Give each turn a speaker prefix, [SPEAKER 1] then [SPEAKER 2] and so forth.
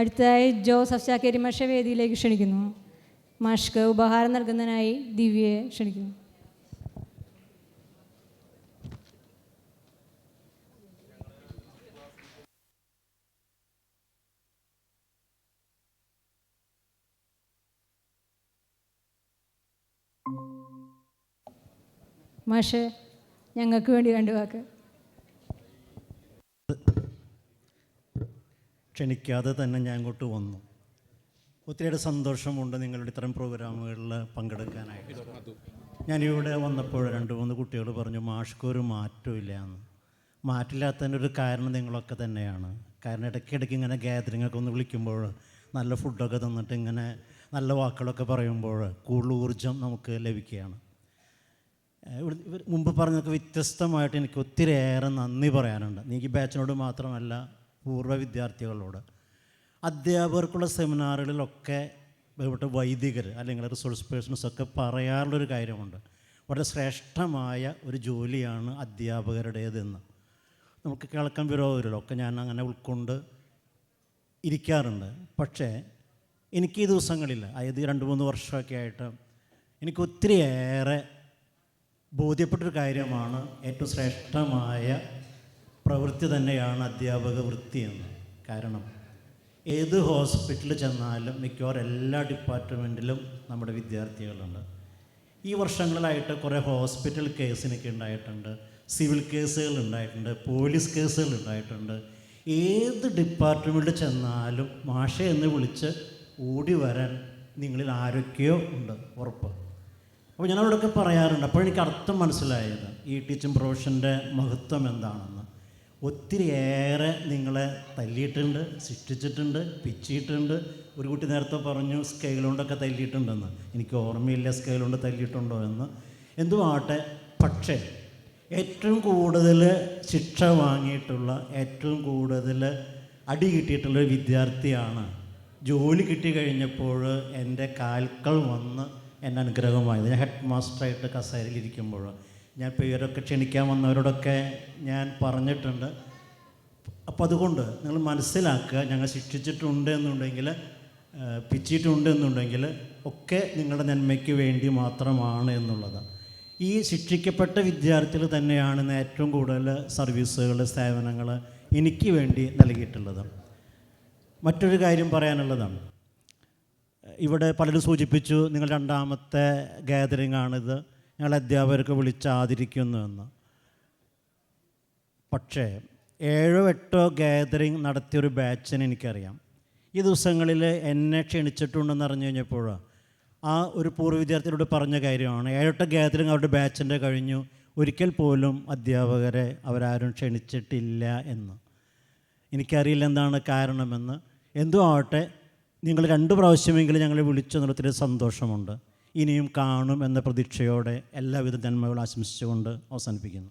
[SPEAKER 1] അടുത്തതായി ജോസഫ് ചാക്കേരി മാഷെ വേദിയിലേക്ക് ക്ഷണിക്കുന്നു. മാഷ്ക്ക് ഉപഹാരം നൽകുന്നതിനായി ദിവ്യയെ ക്ഷണിക്കുന്നു. മാഷെ, ഞങ്ങൾക്ക് വേണ്ടി 2 വാക്ക്.
[SPEAKER 2] ക്ഷണിക്കാതെ തന്നെ ഞാൻ ഇങ്ങോട്ട് വന്നു. ഒത്തിരിയേറെ സന്തോഷമുണ്ട് നിങ്ങളുടെ ഇത്തരം പ്രോഗ്രാമുകളിൽ പങ്കെടുക്കാനായിട്ട്. ഞാനിവിടെ വന്നപ്പോൾ 2-3 കുട്ടികൾ പറഞ്ഞു മാഷ്ക്കൊരു മാറ്റമില്ല എന്ന്. മാറ്റില്ലാത്തതിൻ്റെ ഒരു കാരണം നിങ്ങളൊക്കെ തന്നെയാണ്. കാരണം ഇടയ്ക്കിടയ്ക്ക് ഇങ്ങനെ ഗ്യാതറിങ്ങൊക്കെ ഒന്ന് വിളിക്കുമ്പോൾ നല്ല ഫുഡൊക്കെ തന്നിട്ട് ഇങ്ങനെ നല്ല വാക്കുകളൊക്കെ പറയുമ്പോൾ കൂടുതൽ ഊർജം നമുക്ക് ലഭിക്കുകയാണ്. ഇവർ മുമ്പ് പറഞ്ഞതൊക്കെ വ്യത്യസ്തമായിട്ട് എനിക്ക് ഒത്തിരിയേറെ നന്ദി പറയാനുണ്ട്. എനിക്ക് ബാച്ചിനോട് മാത്രമല്ല, പൂർവ്വ വിദ്യാർത്ഥികളോട്. അധ്യാപകർക്കുള്ള സെമിനാറുകളിലൊക്കെ ബന്ധപ്പെട്ട വൈദികർ അല്ലെങ്കിൽ റിസോഴ്സ് പേഴ്സൺസൊക്കെ പറയാറുള്ളൊരു കാര്യമുണ്ട്. വളരെ ശ്രേഷ്ഠമായ ഒരു ജോലിയാണ് അധ്യാപകരുടേതെന്ന്. നമുക്ക് കേൾക്കാൻ വിരോധമില്ലല്ലോ, ഒക്കെ ഞാൻ അങ്ങനെ ഉൾക്കൊണ്ട് ഇരിക്കാറുണ്ട്. പക്ഷേ എനിക്ക് ഈ ദിവസങ്ങളിൽ, അതായത് 2-3 വർഷമൊക്കെ ആയിട്ട് എനിക്ക് ഒത്തിരിയേറെ ബോധ്യപ്പെട്ടൊരു കാര്യമാണ് ഏറ്റവും ശ്രേഷ്ഠമായ പ്രവൃത്തി തന്നെയാണ് അധ്യാപക വൃത്തി എന്ന്. കാരണം ഏത് ഹോസ്പിറ്റലിൽ ചെന്നാലും മിക്കവാറും എല്ലാ ഡിപ്പാർട്ട്മെൻറ്റിലും നമ്മുടെ വിദ്യാർത്ഥികളുണ്ട്. ഈ വർഷങ്ങളിലായിട്ട് കുറേ ഹോസ്പിറ്റൽ കേസ് എനിക്ക് ഉണ്ടായിട്ടുണ്ട്, സിവിൽ കേസുകൾ ഉണ്ടായിട്ടുണ്ട്, പോലീസ് കേസുകൾ ഉണ്ടായിട്ടുണ്ട്. ഏത് ഡിപ്പാർട്ട്മെൻറ്റിൽ ചെന്നാലും മാഷെ എന്ന് വിളിച്ച് ഓടി വരാൻ നിങ്ങളിൽ ആരൊക്കെയോ ഉണ്ട്, ഉറപ്പ്. അപ്പോൾ ഞാൻ അവിടെയൊക്കെ പറയാറുണ്ട്. അപ്പോഴെനിക്ക് അർത്ഥം മനസ്സിലായത് ഈ ടീച്ചിങ് പ്രൊഫഷൻ്റെ മഹത്വം എന്താണെന്ന്. ഒത്തിരിയേറെ നിങ്ങളെ തല്ലിയിട്ടുണ്ട്, ശിക്ഷിച്ചിട്ടുണ്ട്, പിച്ചിയിട്ടുണ്ട്. ഒരു കുട്ടി നേരത്തെ പറഞ്ഞു സ്കെയിൽ കൊണ്ടൊക്കെ തല്ലിയിട്ടുണ്ടെന്ന്. എനിക്ക് ഓർമ്മയില്ല സ്കെയിൽ കൊണ്ട് തല്ലിയിട്ടുണ്ടോ എന്ന്. എന്തുമാട്ടെ, പക്ഷേ ഏറ്റവും കൂടുതൽ ശിക്ഷ വാങ്ങിയിട്ടുള്ള, ഏറ്റവും കൂടുതൽ അടി കിട്ടിയിട്ടുള്ളൊരു വിദ്യാർത്ഥിയാണ് ജോലി കിട്ടി കഴിഞ്ഞപ്പോൾ എൻ്റെ കാൽക്കൾ വന്ന് എൻ്റെ അനുഗ്രഹമായത്. ഞാൻ ഹെഡ് മാസ്റ്ററായിട്ട് കസേരയിലിരിക്കുമ്പോൾ ഞാൻ പേരൊക്കെ ക്ഷണിക്കാൻ വന്നവരോടൊക്കെ ഞാൻ പറഞ്ഞിട്ടുണ്ട്. അപ്പോൾ അതുകൊണ്ട് നിങ്ങൾ മനസ്സിലാക്കുക, ഞങ്ങൾ ശിക്ഷിച്ചിട്ടുണ്ട് എന്നുണ്ടെങ്കിൽ, പിച്ചിട്ടുണ്ട് എന്നുണ്ടെങ്കിൽ ഒക്കെ നിങ്ങളുടെ നന്മയ്ക്ക് വേണ്ടി മാത്രമാണ് എന്നുള്ളത്. ഈ ശിക്ഷിക്കപ്പെട്ട വിദ്യാർത്ഥികൾ തന്നെയാണ് ഇന്ന് ഏറ്റവും കൂടുതൽ സർവീസുകൾ, സേവനങ്ങൾ എനിക്ക് വേണ്ടി നൽകിയിട്ടുള്ളത്. മറ്റൊരു കാര്യം പറയാനുള്ളതാണ്. ഇവിടെ പലരും സൂചിപ്പിച്ചു നിങ്ങൾ 2ാമത്തെ ഗാദറിംഗ് ആണിത്, ഞങ്ങൾ അധ്യാപകർക്ക് വിളിച്ച് ആദരിക്കുന്നു എന്ന്. പക്ഷേ 7-8 ഗാദറിംഗ് നടത്തിയൊരു ബാച്ചിന് എനിക്കറിയാം. ഈ ദിവസങ്ങളിൽ എന്നെ ക്ഷണിച്ചിട്ടുണ്ടെന്ന് അറിഞ്ഞു കഴിഞ്ഞപ്പോൾ ആ ഒരു പൂർവ്വ വിദ്യാർത്ഥിയോട് പറഞ്ഞ കാര്യമാണ്. 7-8 ഗാദറിംഗ് അവരുടെ ബാച്ചിൻ്റെ കഴിഞ്ഞു, ഒരിക്കൽ പോലും അധ്യാപകരെ അവരാരും ക്ഷണിച്ചിട്ടില്ല എന്ന്. എനിക്കറിയില്ല എന്താണ് കാരണമെന്ന്. എന്തും ആവട്ടെ, നിങ്ങൾ 2 പ്രാവശ്യമെങ്കിലും ഞങ്ങളെ വിളിച്ചെന്നുള്ളതിൽ സന്തോഷമുണ്ട്. ഇനിയും കാണും എന്ന പ്രതീക്ഷയോടെ എല്ലാവിധ നന്മകളും ആശംസിച്ചുകൊണ്ട് അവസാനിപ്പിക്കുന്നു.